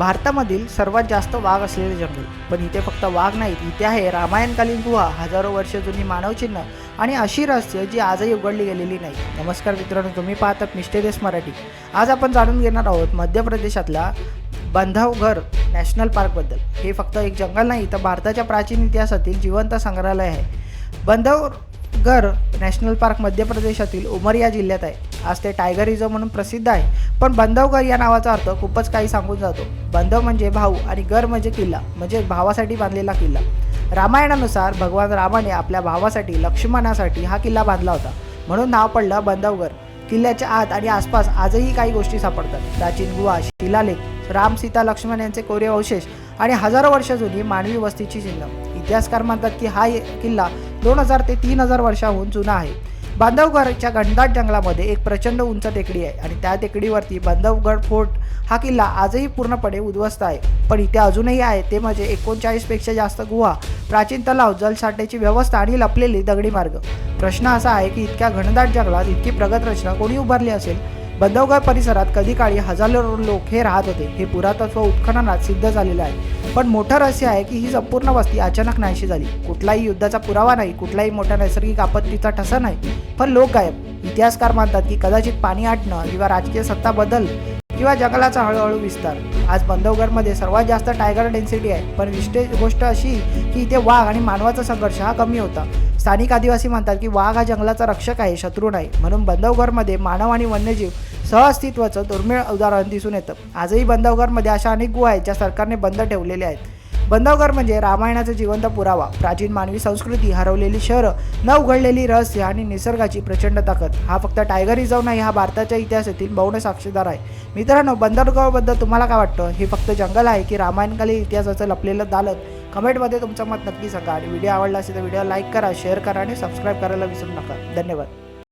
भारतामधील सर्वात जास्त वाघ असलेले जंगल, पण इथे फक्त वाघ नाहीत, इथे आहे रामायणकालीन गुहा, हजारो वर्ष जुनी मानवचिन्ह आणि अशी रहस्य जी आजही उघडली गेलेली नाही. नमस्कार मित्रांनो, तुम्ही पाहतात मिस्टेरियस मराठी. आज आपण जाणून घेणार आहोत मध्य प्रदेशातल्या बांधवघर नॅशनल पार्कबद्दल. हे फक्त एक जंगल नाही, तर भारताच्या प्राचीन इतिहासातील जिवंत संग्रहालय आहे. बांधवघर नॅशनल पार्क मध्य प्रदेशातील उमरिया जिल्ह्यात आहे. आज ते टायगर रिझर्व म्हणून प्रसिद्ध आहे, पण बांधवघर या नावाचा अर्थ खूपच काही सांगून जातो. बांधव म्हणजे भाऊ आणि घर म्हणजे किल्ला, म्हणजे भावासाठी बांधलेला किल्ला. रामायणानुसार भगवान रामाने आपल्या भावासाठी लक्ष्मणासाठी हा किल्ला बांधला होता, म्हणून नाव पडलं बांधवघर. किल्ल्याच्या आत आणि आसपास आजही काही गोष्टी सापडतात. प्राचीन गुहा, शिलालेख, राम, सीता, लक्ष्मण यांचे कोरीव अवशेष आणि हजारो वर्ष जुनी मानवी वस्तीची चिन्ह. इतिहासकार म्हणतात की हा किल्ला 2000 ते 3000 वर्षांहून जुना आहे. बांधवगडच्या घनदाट जंगलामध्ये एक प्रचंड उंच टेकडी आहे आणि त्या टेकडीवरती बांधवगड फोर्ट हा किल्ला आजही पूर्णपणे उद्ध्वस्त आहे. पण इथे अजूनही आहे ते म्हणजे 39 पेक्षा जास्त गुहा, प्राचीन तलाव, जलसाठ्याची व्यवस्था आणि लपलेली दगडी मार्ग. प्रश्न असा आहे की इतक्या घनदाट जंगलात इतकी प्रगत रचना कोणी उभारली असेल? बांधवगड परिसरात कधी काळी हजारो लोक हे राहत होते, हे पुरातत्व उत्खननात सिद्ध झालेलं आहे. पण मोठं रहस्य आहे की ही संपूर्ण वस्ती अचानक नाहीशी झाली. कुठलाही युद्धाचा पुरावा नाही, कुठलाही मोठ्या नैसर्गिक आपत्तीचा ठसा नाही, पण लोक गायब. इतिहासकार मानतात की कदाचित पाणी आटणं किंवा राजकीय सत्ता बदल किंवा जंगलाचा हळूहळू विस्तार. आज बांधवगडमध्ये सर्वात जास्त टायगर डेन्सिटी आहे, पण विशेष गोष्ट अशी की इथे वाघ आणि मानवाचा संघर्ष हा कमी होता. स्थानिक आदिवासी म्हणतात की वाघ हा जंगलाचा रक्षक आहे, शत्रू नाही. म्हणून बांधवगडमध्ये मानव आणि वन्यजीव सहअस्तित्वाचं दुर्मिळ उदाहरण दिसून येतं. आजही बांधवगडमध्ये अशा अनेक गुहा आहेत ज्या सरकारने बंद ठेवलेल्या आहेत. बांधवगड म्हणजे रामायणाचा जिवंत पुरावा, प्राचीन मानवी संस्कृती, हरवलेली शहरं, न उघडलेली रहस्य आणि निसर्गाची प्रचंड ताकद. हा फक्त टायगर रिझर्व नाही, हा भारताच्या इतिहासातील मौन साक्षीदार आहे. मित्रांनो, बांधवगडबद्दल तुम्हाला काय वाटतं? हे फक्त जंगल आहे की रामायणकालीन इतिहासाचं लपलेलं दालन? कमेंटमध्ये तुमचं मत नक्की सांगा आणि व्हिडिओ आवडला असेल तर व्हिडिओ लाईक करा, शेअर करा आणि सबस्क्राईब करायला विसरू नका. धन्यवाद.